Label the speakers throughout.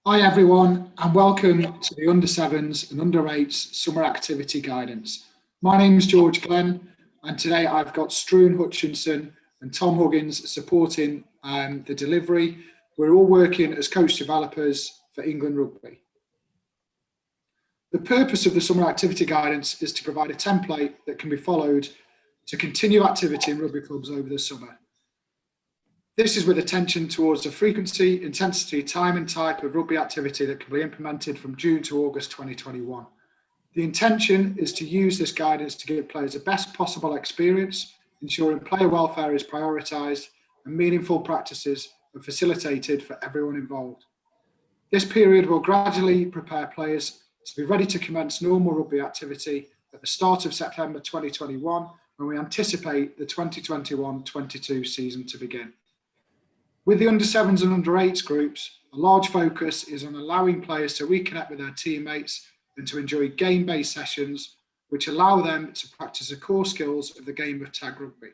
Speaker 1: Hi everyone, and welcome to the Under Sevens and Under Eights Summer Activity Guidance. My name is George Glenn, and today I've got Struan Hutchinson and Tom Huggins supporting the delivery. We're all working as coach developers for England Rugby. The purpose of the Summer Activity Guidance is to provide a template that can be followed to continue activity in rugby clubs over the summer. This is with attention towards the frequency, intensity, time and type of rugby activity that can be implemented from June to August 2021. The intention is to use this guidance to give players the best possible experience, ensuring player welfare is prioritised and meaningful practices are facilitated for everyone involved. This period will gradually prepare players to be ready to commence normal rugby activity at the start of September 2021, when we anticipate the 2021-22 season to begin. With the under sevens and under eights groups, a large focus is on allowing players to reconnect with their teammates and to enjoy game-based sessions which allow them to practice the core skills of the game of tag rugby.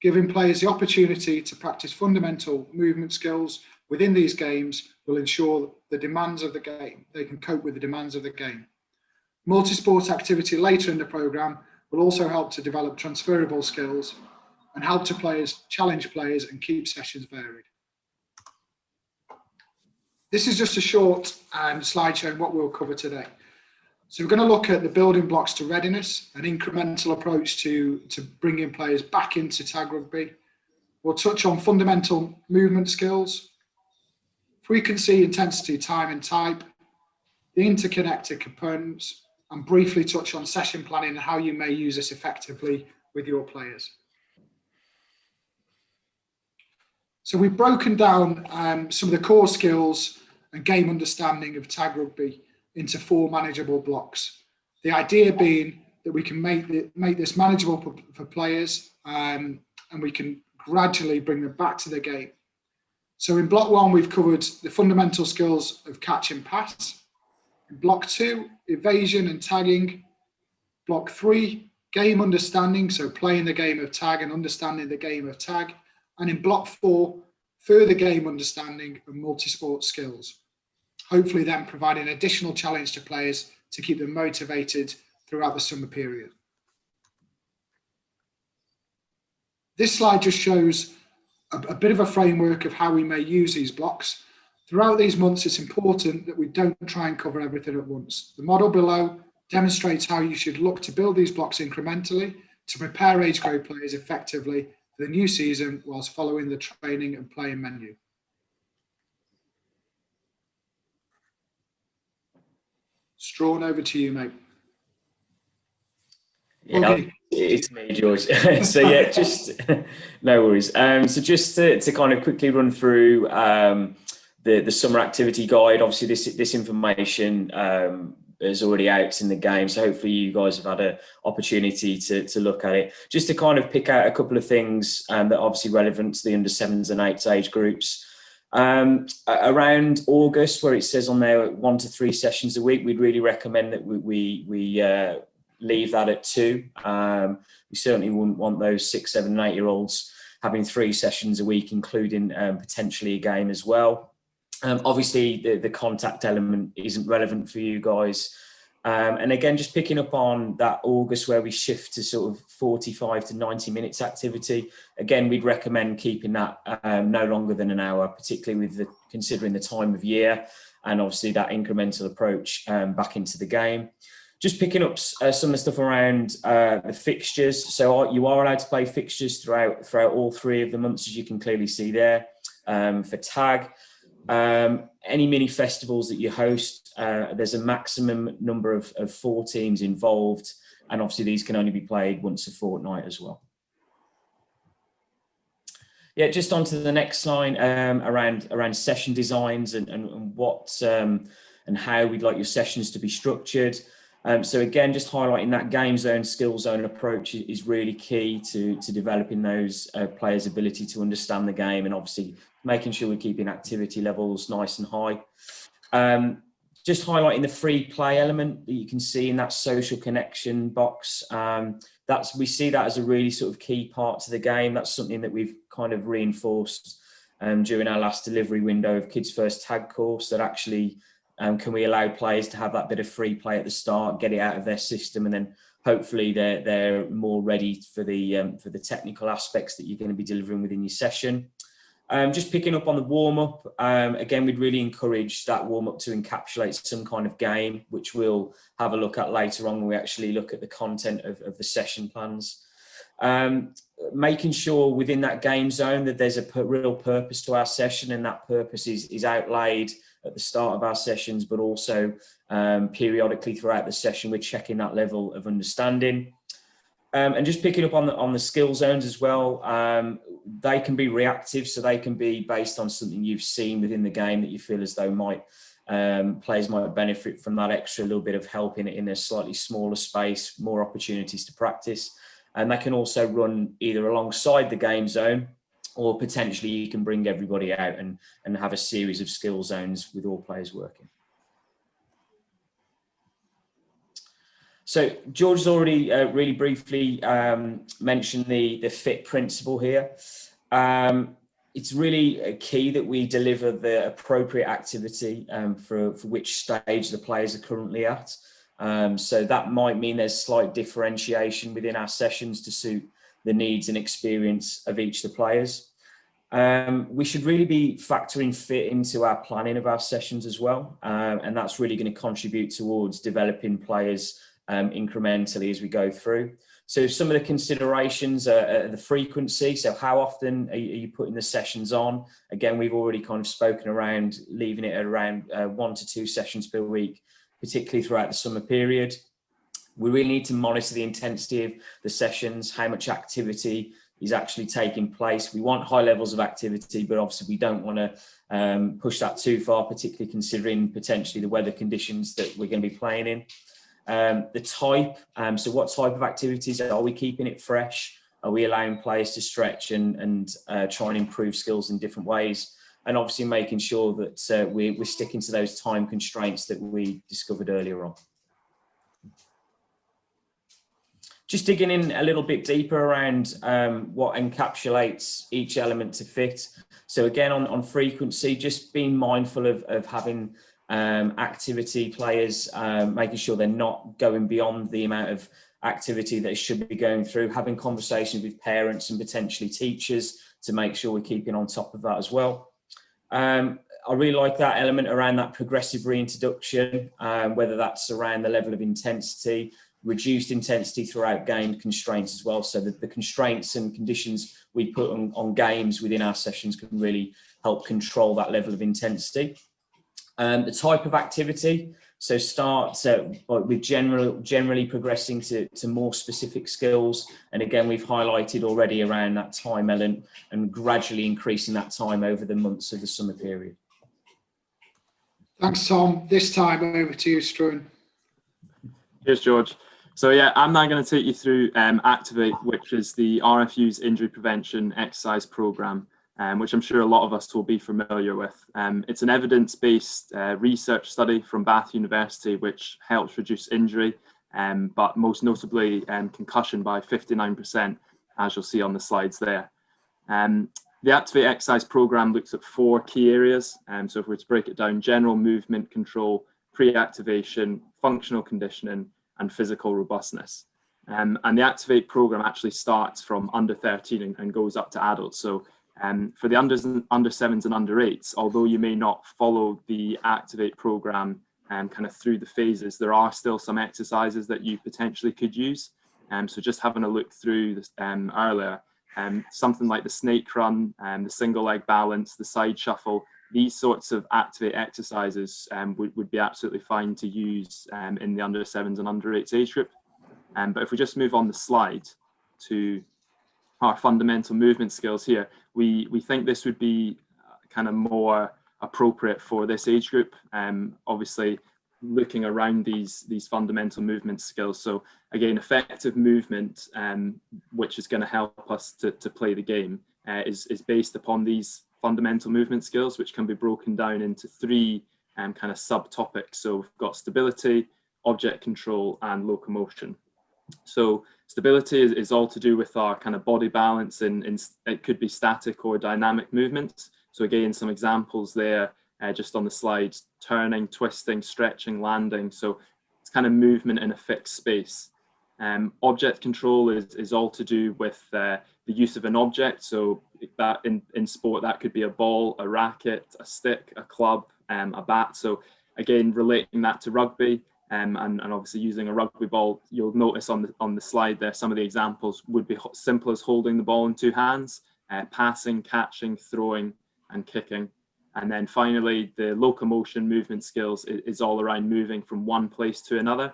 Speaker 1: Giving players the opportunity to practice fundamental movement skills within these games will ensure the demands of the game. They can cope with the demands of the game. Multi-sport activity later in the programme will also help to develop transferable skills and help to challenge players and keep sessions varied. This is just a short slide showing what we'll cover today. So we're going to look at the building blocks to readiness, an incremental approach to bringing players back into tag rugby. We'll touch on fundamental movement skills, frequency, intensity, time and type, the interconnected components, and briefly touch on session planning and how you may use this effectively with your players. So we've broken down some of the core skills and game understanding of tag rugby into 4 manageable blocks. The idea being that we can make this manageable for players and we can gradually bring them back to the game. So in block 1, we've covered the fundamental skills of catch and pass. In block 2, evasion and tagging. Block 3, game understanding, so playing the game of tag and understanding the game of tag. And in block 4, further game understanding and multi-sport skills. Hopefully then providing additional challenge to players to keep them motivated throughout the summer period. This slide just shows a bit of a framework of how we may use these blocks. Throughout these months, it's important that we don't try and cover everything at once. The model below demonstrates how you should look to build these blocks incrementally to prepare age grade players effectively for the new season whilst following the training and playing menu. Struan, over to you, mate.
Speaker 2: Yeah, okay. It's me, George. So yeah, just no worries. So just to kind of quickly run through the summer activity guide. Obviously, this information is already out in the game, so hopefully you guys have had an opportunity to look at it. Just to kind of pick out a couple of things that are obviously relevant to the under 7s and 8s age groups. Around August, where it says on there 1 to 3 sessions a week, we'd really recommend that we leave that at 2. We certainly wouldn't want those 6, 7, and 8-year-olds having 3 sessions a week, including potentially a game as well. Obviously, the contact element isn't relevant for you guys. And again, just picking up on that August where we shift to sort of 45 to 90 minutes activity. Again, we'd recommend keeping that no longer than an hour, particularly with considering the time of year and obviously that incremental approach back into the game. Just picking up some of the stuff around the fixtures. So you are allowed to play fixtures throughout all 3 of the months, as you can clearly see there. For tag, any mini festivals that you host, there's a maximum number of 4 teams involved, and obviously these can only be played once a fortnight as well. Yeah, just on to the next slide around session designs and what and how we'd like your sessions to be structured. So again, just highlighting that game zone, skill zone approach is really key to developing those players' ability to understand the game, and obviously making sure we're keeping activity levels nice and high. Just highlighting the free play element that you can see in that social connection box. We see that as a really sort of key part to the game. That's something that we've kind of reinforced during our last delivery window of Kids First Tag course, that actually can we allow players to have that bit of free play at the start, get it out of their system, and then hopefully they're more ready for the technical aspects that you're going to be delivering within your session. Just picking up on the warm-up, again, we'd really encourage that warm-up to encapsulate some kind of game, which we'll have a look at later on when we actually look at the content of the session plans. Making sure within that game zone that there's a real purpose to our session, and that purpose is outlaid at the start of our sessions, but also periodically throughout the session, we're checking that level of understanding. And just picking up on the skill zones as well, they can be reactive, so they can be based on something you've seen within the game that you feel as though players might benefit from that extra little bit of help in a slightly smaller space, more opportunities to practice. And that can also run either alongside the game zone, or potentially you can bring everybody out and have a series of skill zones with all players working. So George has already really briefly mentioned the FIT principle here. It's really key that we deliver the appropriate activity for which stage the players are currently at. So that might mean there's slight differentiation within our sessions to suit the needs and experience of each of the players. We should really be factoring FIT into our planning of our sessions as well. And that's really going to contribute towards developing players incrementally as we go through. So some of the considerations are the frequency. So how often are you putting the sessions on? Again, we've already kind of spoken around leaving it at around 1 to 2 sessions per week, particularly throughout the summer period. We really need to monitor the intensity of the sessions, how much activity is actually taking place. We want high levels of activity, but obviously we don't want to push that too far, particularly considering potentially the weather conditions that we're going to be playing in. The type, so what type of activities are we keeping it fresh? Are we allowing players to stretch and try and improve skills in different ways? And obviously making sure that we're sticking to those time constraints that we discovered earlier on. Just digging in a little bit deeper around what encapsulates each element to FIT. So again, on frequency, just being mindful of having activity players, making sure they're not going beyond the amount of activity that they should be going through, having conversations with parents and potentially teachers to make sure we're keeping on top of that as well. I really like that element around that progressive reintroduction, whether that's around the level of intensity, reduced intensity throughout game constraints as well. So that the constraints and conditions we put on games within our sessions can really help control that level of intensity. The type of activity, so start with generally progressing to more specific skills. And again, we've highlighted already around that time element and gradually increasing that time over the months of the summer period.
Speaker 1: Thanks, Tom. This time over to you, Struan.
Speaker 3: Cheers, George. So yeah, I'm now going to take you through Activate, which is the RFU's injury prevention exercise program, which I'm sure a lot of us will be familiar with. It's an evidence-based research study from Bath University, which helps reduce injury, but most notably concussion by 59%, as you'll see on the slides there. The Activate exercise program looks at 4 key areas. So if we were to break it down, general movement control, pre-activation, functional conditioning, and physical robustness. And the Activate program actually starts from under 13 and goes up to adults. So for the under 7s and under 8s, although you may not follow the Activate program kind of through the phases, there are still some exercises that you potentially could use. So just having a look through this earlier, something like the snake run, the single leg balance, the side shuffle, these sorts of Activate exercises would be absolutely fine to use in the under 7s and under 8s age group. But if we just move on the slide to our fundamental movement skills here, we think this would be kind of more appropriate for this age group. Obviously, looking around these fundamental movement skills. So again, effective movement, which is going to help us to play the game, is based upon these fundamental movement skills, which can be broken down into 3 kind of subtopics. So we've got stability, object control, and locomotion. So stability is all to do with our kind of body balance, and it could be static or dynamic movements. So again, some examples there just on the slides: turning, twisting, stretching, landing. So it's kind of movement in a fixed space. Object control is all to do with the use of an object. So that in sport, that could be a ball, a racket, a stick, a club, a bat. So again, relating that to rugby, and obviously using a rugby ball, you'll notice on the slide there, some of the examples would be simple as holding the ball in two hands, passing, catching, throwing, and kicking. And then finally, the locomotion movement skills is all around moving from one place to another.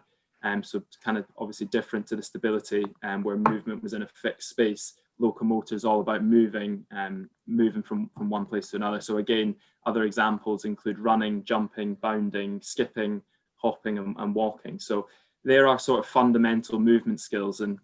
Speaker 3: So it's kind of obviously different to the stability, where movement was in a fixed space. Locomotor is all about moving from one place to another. So again, other examples include running, jumping, bounding, skipping, hopping, and walking. So there are sort of fundamental movement skills. And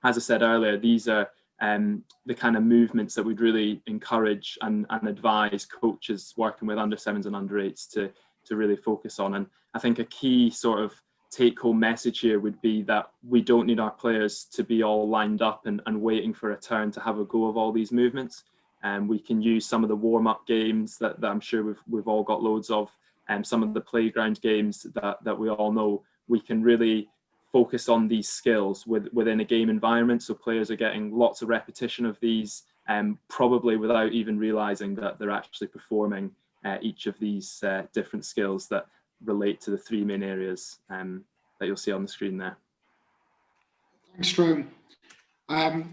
Speaker 3: as I said earlier, these are the kind of movements that we'd really encourage and advise coaches working with under sevens and under eights to really focus on. And I think a key sort of take-home message here would be that we don't need our players to be all lined up and waiting for a turn to have a go of all these movements. And we can use some of the warm-up games that I'm sure we've all got loads of, and some of the playground games that we all know. We can really focus on these skills within a game environment, so players are getting lots of repetition of these, probably without even realizing that they're actually performing each of these different skills that relate to the three main areas that you'll see on the screen there.
Speaker 1: Thanks, Jerome.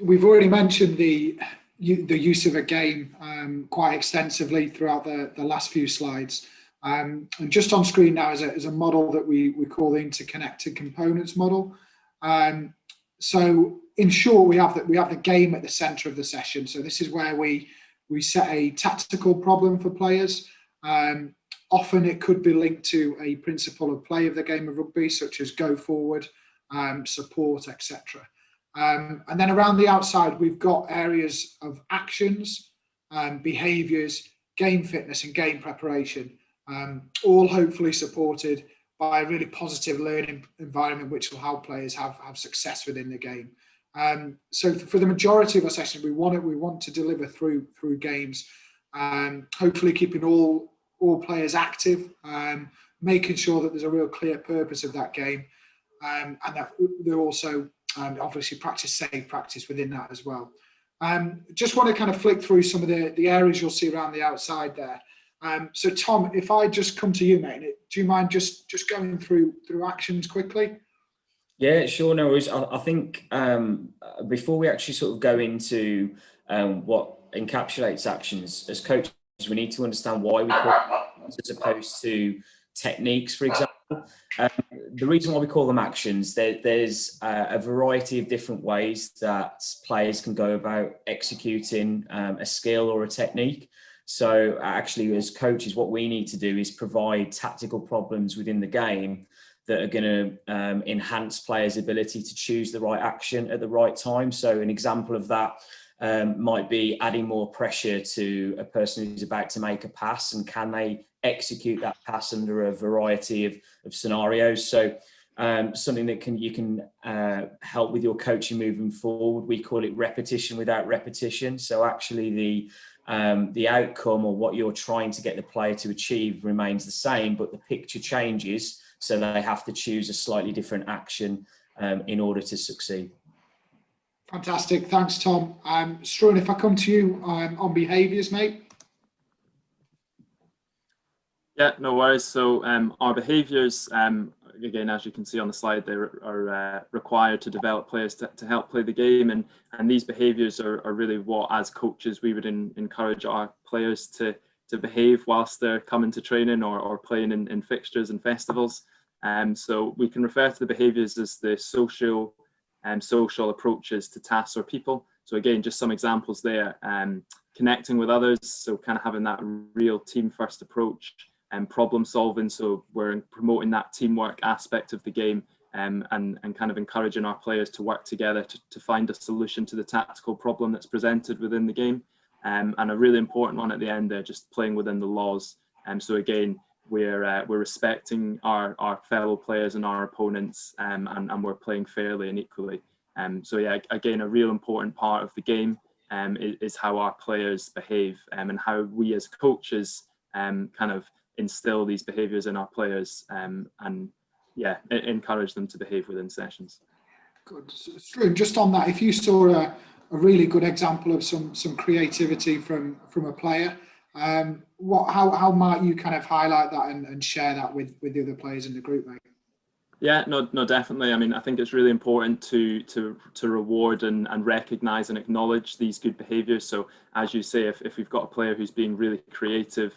Speaker 1: We've already mentioned the use of a game quite extensively throughout the last few slides. And just on screen now is a model that we call the interconnected components model. So in short, we have the game at the center of the session. So this is where we set a tactical problem for players. Often it could be linked to a principle of play of the game of rugby, such as go forward, support, etc. And then around the outside, we've got areas of actions, behaviours, game fitness and game preparation, all hopefully supported by a really positive learning environment which will help players have success within the game. So for the majority of our sessions, we want to deliver through games, hopefully keeping all players active, making sure that there's a real clear purpose of that game, and that they're also obviously safe practice within that as well. Just want to kind of flick through some of the areas you'll see around the outside there. So Tom, if I just come to you, mate, do you mind just going through actions quickly?
Speaker 2: Yeah, sure, no worries. I think before we actually sort of go into what encapsulates actions, as coaches, we need to understand why we call them actions as opposed to techniques, for example. The reason why we call them actions, there's a variety of different ways that players can go about executing a skill or a technique. So actually, as coaches, what we need to do is provide tactical problems within the game that are going to enhance players' ability to choose the right action at the right time. So an example of that might be adding more pressure to a person who's about to make a pass, and can they execute that pass under a variety of scenarios. So something that you can help with your coaching moving forward. We call it repetition without repetition. So actually the outcome or what you're trying to get the player to achieve remains the same, but the picture changes. So they have to choose a slightly different action in order to succeed.
Speaker 1: Fantastic, thanks, Tom. Struan, if I come to you on behaviours, mate.
Speaker 3: Yeah, no worries. So our behaviours, again, as you can see on the slide, they are required to develop players to help play the game. And these behaviours are really what, as coaches, we would encourage our players to behave whilst they're coming to training or playing in fixtures and festivals. So we can refer to the behaviours as the social approaches to tasks or people. So again, just some examples there: connecting with others, so kind of having that real team first approach, and problem solving, so we're promoting that teamwork aspect of the game, and kind of encouraging our players to work together to find a solution to the tactical problem that's presented within the game. And a really important one at the end there, just playing within the laws. So again, we're respecting our fellow players and our opponents, and we're playing fairly and equally. So yeah, again, a real important part of the game. is how our players behave, and how we as coaches kind of instill these behaviours in our players, and yeah, encourage them to behave within sessions.
Speaker 1: Good. Struan, just on that, if you saw a really good example of some creativity from a player, how might you kind of highlight that and share that with the other players in the group, mate?
Speaker 3: Yeah, no, definitely. I mean, I think it's really important to reward and recognise and acknowledge these good behaviours. So, as you say, if we've got a player who's being really creative,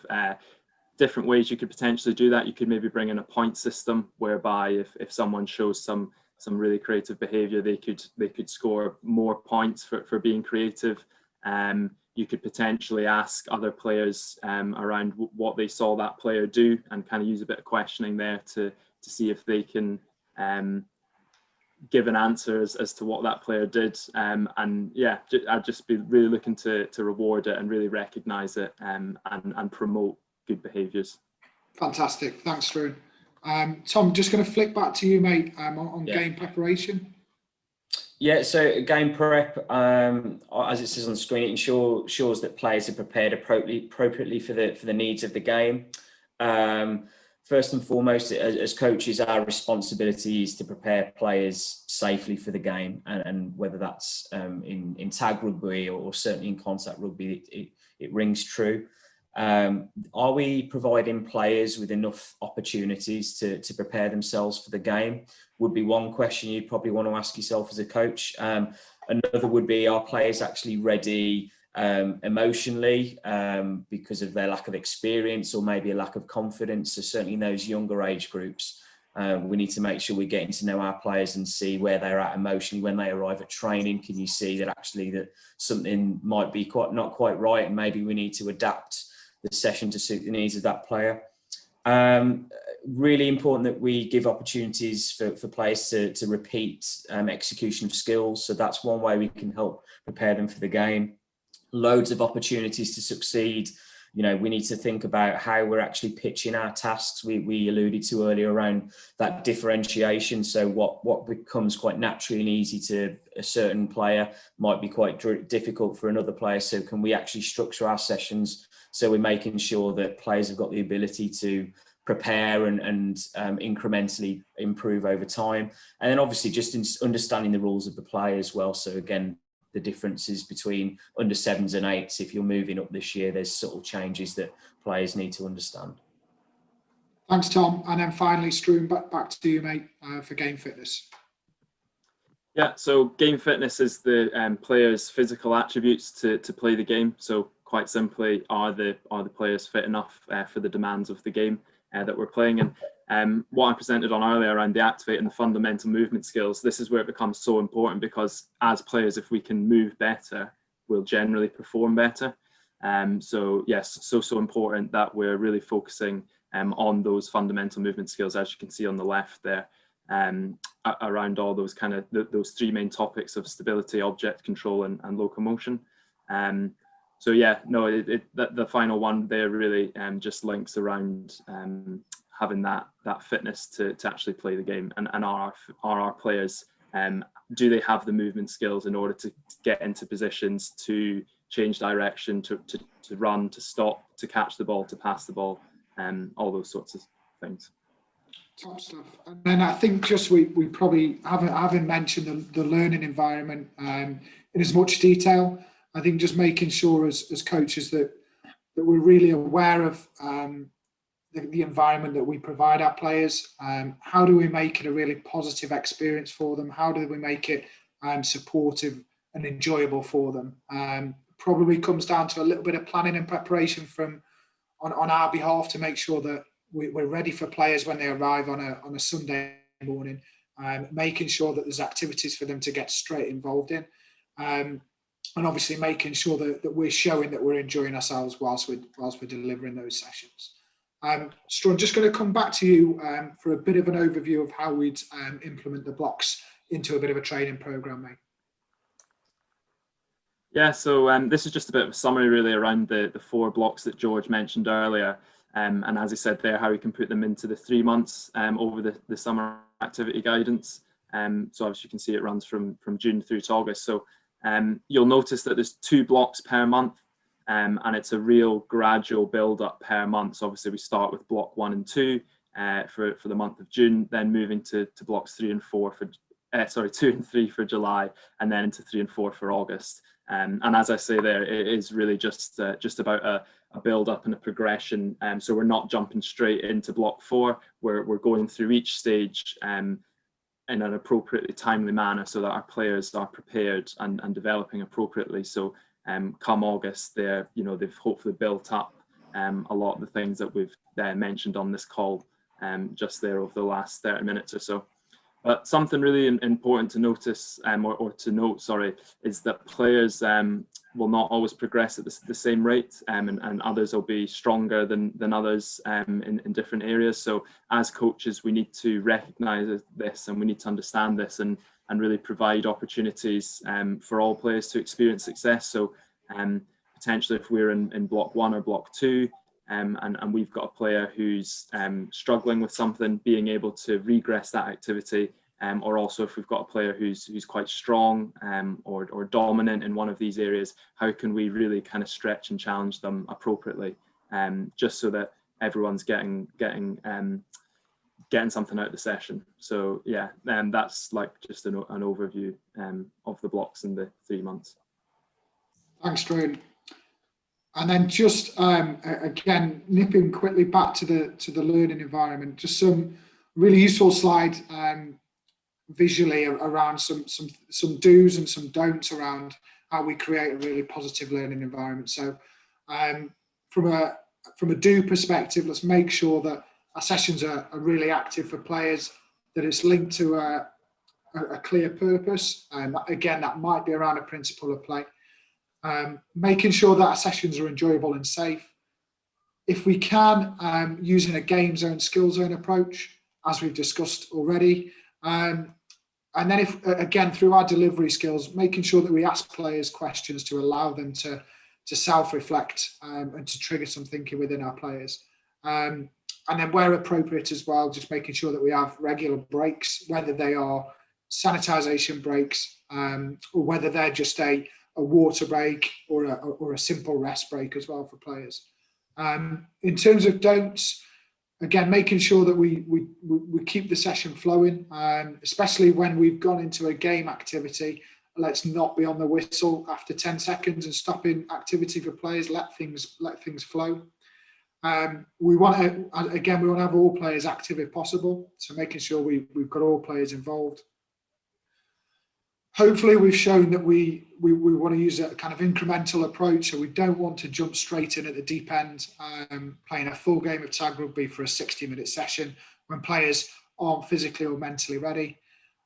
Speaker 3: different ways you could potentially do that. You could maybe bring in a point system whereby if someone shows some really creative behaviour, they could score more points for being creative. You could potentially ask other players around what they saw that player do, and kind of use a bit of questioning there to see if they can give an answer as to what that player did. And yeah, I'd just be really looking to reward it and really recognise it, and promote good behaviours.
Speaker 1: Fantastic. Thanks, Struan. Tom, just going to flick back to you, mate, on game preparation.
Speaker 2: Yeah, so game prep, as it says on the screen, it ensures that players are prepared appropriately for the needs of the game. First and foremost, as coaches, our responsibility is to prepare players safely for the game, and whether that's in tag rugby or certainly in contact rugby, it rings true. Are we providing players with enough opportunities to prepare themselves for the game? Would be one question you'd probably want to ask yourself as a coach. Another would be, are players actually ready emotionally because of their lack of experience or maybe a lack of confidence? So certainly in those younger age groups, we need to make sure we're getting to know our players and see where they're at emotionally when they arrive at training. Can you see that actually that something might be not quite right, and maybe we need to adapt the session to suit the needs of that player? Really important that we give opportunities for players to repeat execution of skills. So that's one way we can help prepare them for the game. Loads of opportunities to succeed. You know, we need to think about how we're actually pitching our tasks. We alluded to earlier around that differentiation. So what becomes quite naturally and easy to a certain player might be quite difficult for another player. So can we actually structure our sessions so we're making sure that players have got the ability to prepare and incrementally improve over time? And then obviously just understanding the rules of the play as well. So again, the differences between under 7s and 8s. If you're moving up this year, there's subtle changes that players need to understand.
Speaker 1: Thanks, Tom. And then finally, Struan, back to you, mate, for game fitness.
Speaker 3: Yeah, so game fitness is the players' physical attributes to play the game. So quite simply, are the players fit enough for the demands of the game that we're playing? And what I presented on earlier around the activate and the fundamental movement skills, this is where it becomes so important, because as players, if we can move better, we'll generally perform better. So yes, so important that we're really focusing on those fundamental movement skills, as you can see on the left there, around all those kind of those three main topics of stability, object control, and locomotion. So yeah, no, the final one there really just links around having that fitness to actually play the game, and are our players, do they have the movement skills in order to get into positions, to change direction, to run, to stop, to catch the ball, to pass the ball, all those sorts of things.
Speaker 1: Top stuff. And then I think just we probably haven't mentioned the learning environment in as much detail. I think just making sure as coaches that we're really aware of the environment that we provide our players. How do we make it a really positive experience for them? How do we make it supportive and enjoyable for them? Probably comes down to a little bit of planning and preparation on our behalf to make sure that we're ready for players when they arrive on a Sunday morning, making sure that there's activities for them to get straight involved in, and obviously making sure that we're showing that we're enjoying ourselves whilst we're delivering those sessions. Struan, just going to come back to you for a bit of an overview of how we'd implement the blocks into a bit of a training program, mate. Yeah,
Speaker 3: so this is just a bit of a summary really around the 4 blocks that George mentioned earlier. And as I said there, how we can put them into the 3 months over the summer activity guidance. So as you can see, it runs from June through to August. So You'll notice that there's 2 blocks per month, and it's a real gradual build up per month. So obviously we start with block 1 and 2 for the month of June, then moving to blocks 3 and 4 for 2 and 3 for July, and then into 3 and 4 for August. And as I say there, it is really just about a build up and a progression. So we're not jumping straight into block 4. We're going through each stage in an appropriately timely manner so that our players are prepared and developing appropriately. So come August, they've hopefully built up a lot of the things that we've mentioned on this call just there over the last 30 minutes or so. But something really important to notice, or to note, sorry, is that players will not always progress at the same rate, and others will be stronger than others in different areas. So as coaches, we need to recognise this, and we need to understand this, and really provide opportunities for all players to experience success. So potentially if we're in block 1 or block 2, and we've got a player who's struggling with something, being able to regress that activity, or also if we've got a player who's quite strong or dominant in one of these areas, how can we really kind of stretch and challenge them appropriately, just so that everyone's getting something out of the session. So yeah, that's like just an overview of the blocks in the 3 months.
Speaker 1: Thanks, Drew. And then just again, nipping quickly back to the learning environment, just some really useful slide visually around some do's and some don'ts around how we create a really positive learning environment. So from a do perspective, let's make sure that our sessions are really active for players, that it's linked to a clear purpose. And again, that might be around a principle of play. Making sure that our sessions are enjoyable and safe. If we can, using a game zone, skill zone approach, as we've discussed already. And then if, again, through our delivery skills, making sure that we ask players questions to allow them to self-reflect and to trigger some thinking within our players. And then where appropriate as well, just making sure that we have regular breaks, whether they are sanitisation breaks or whether they're just a water break or a simple rest break as well for players. In terms of don'ts, again, making sure that we keep the session flowing, especially when we've gone into a game activity. Let's not be on the whistle after 10 seconds and stopping activity for players. Let things flow. We want to have all players active if possible. So making sure we've got all players involved. Hopefully we've shown that we want to use a kind of incremental approach, so we don't want to jump straight in at the deep end, playing a full game of tag rugby for a 60-minute session when players aren't physically or mentally ready.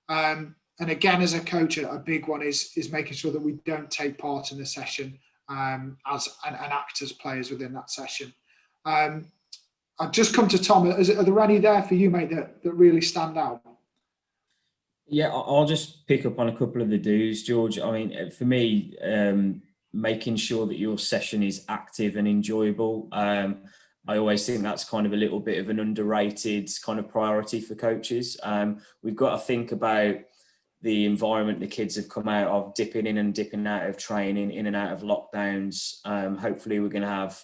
Speaker 1: And again, as a coach, a big one is making sure that we don't take part in the session and act as players within that session. I've just come to Tom. Are there any there for you, mate, that really stand out?
Speaker 2: Yeah, I'll just pick up on a couple of the do's, George. I mean, for me, making sure that your session is active and enjoyable. I always think that's kind of a little bit of an underrated kind of priority for coaches. We've got to think about the environment the kids have come out of, dipping in and dipping out of training, in and out of lockdowns. Hopefully we're going to have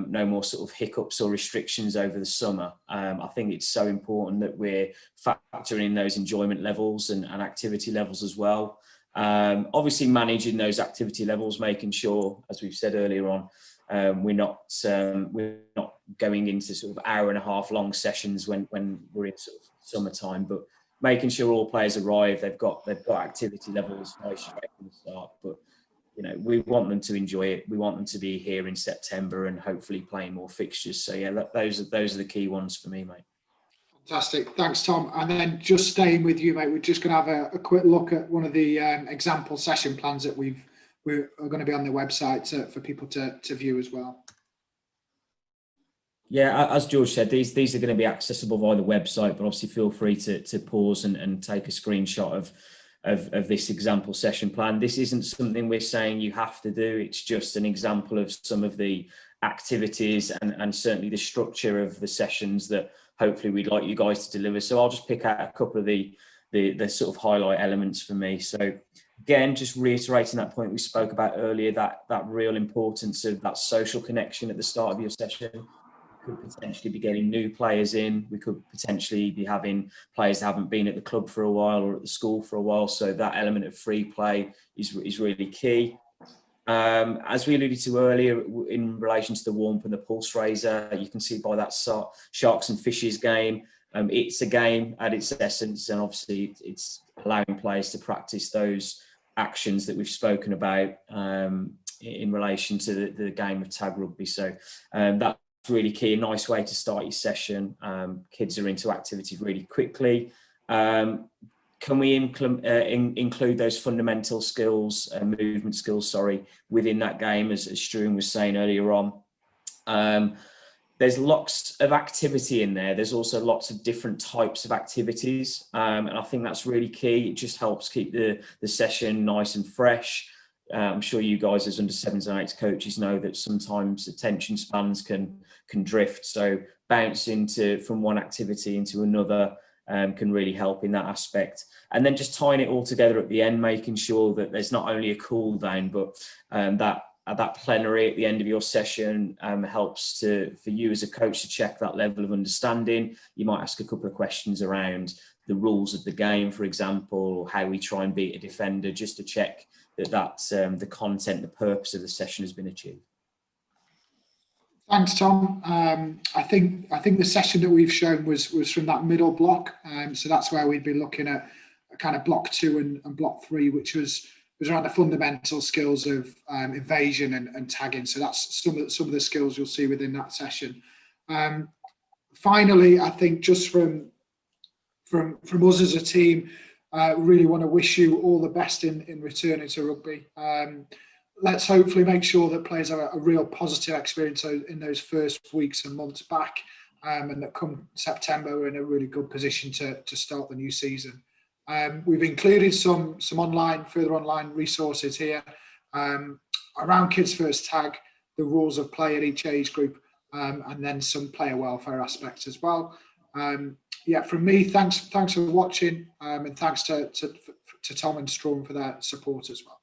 Speaker 2: no more sort of hiccups or restrictions over the summer. I think it's so important that we're factoring in those enjoyment levels and activity levels as well. Obviously managing those activity levels, making sure, as we've said earlier on, we're not going into sort of hour-and-a-half long sessions when we're in sort of summertime, but making sure all players arrive, they've got activity levels right straight from the start. But you know, we want them to enjoy it. We want them to be here in September and hopefully playing more fixtures. So yeah, those are the key ones for me, mate. Fantastic.
Speaker 1: Thanks, Tom. And then just staying with you, mate, we're just going to have a quick look at one of the example session plans that we're going to be on the website for people to view as well.
Speaker 2: Yeah, as George said, these are going to be accessible via the website, but obviously feel free to pause and take a screenshot of this example session plan. This isn't something we're saying you have to do. It's just an example of some of the activities and certainly the structure of the sessions that hopefully we'd like you guys to deliver. So I'll just pick out a couple of the sort of highlight elements for me. So again, just reiterating that point we spoke about earlier, that real importance of that social connection at the start of your session. We could potentially be getting new players in. We could potentially be having players that haven't been at the club for a while or at the school for a while. So that element of free play is really key. As we alluded to earlier in relation to the warmth and the pulse raiser, you can see by that Sharks and Fishes game, it's a game at its essence, and obviously it's allowing players to practice those actions that we've spoken about in relation to the game of tag rugby. So that's really key, a nice way to start your session. Kids are into activities really quickly. Can we include those fundamental skills, movement skills, within that game, as Struan was saying earlier on? There's lots of activity in there. There's also lots of different types of activities. And I think that's really key. It just helps keep the session nice and fresh. I'm sure you guys as under 7s and 8s coaches know that sometimes attention spans can drift. So bouncing from one activity into another can really help in that aspect. And then just tying it all together at the end, making sure that there's not only a cool down, but that plenary at the end of your session helps for you as a coach to check that level of understanding. You might ask a couple of questions around the rules of the game, for example, or how we try and beat a defender, just to check that the content, the purpose of the session has been achieved.
Speaker 1: Thanks, Tom. I think the session that we've shown was from that middle block. So that's where we'd be looking at kind of block 2 and block 3, which was around the fundamental skills of evasion and tagging. So that's some of the skills you'll see within that session. Finally, I think just from us as a team, really want to wish you all the best in returning to rugby. Let's hopefully make sure that players have a real positive experience in those first weeks and months back, and that come September we're in a really good position to start the new season. We've included some further online resources here around Kids First Tag, the rules of play at each age group, and then some player welfare aspects as well. Yeah, from me, thanks for watching, and thanks to Tom and Struan for their support as well.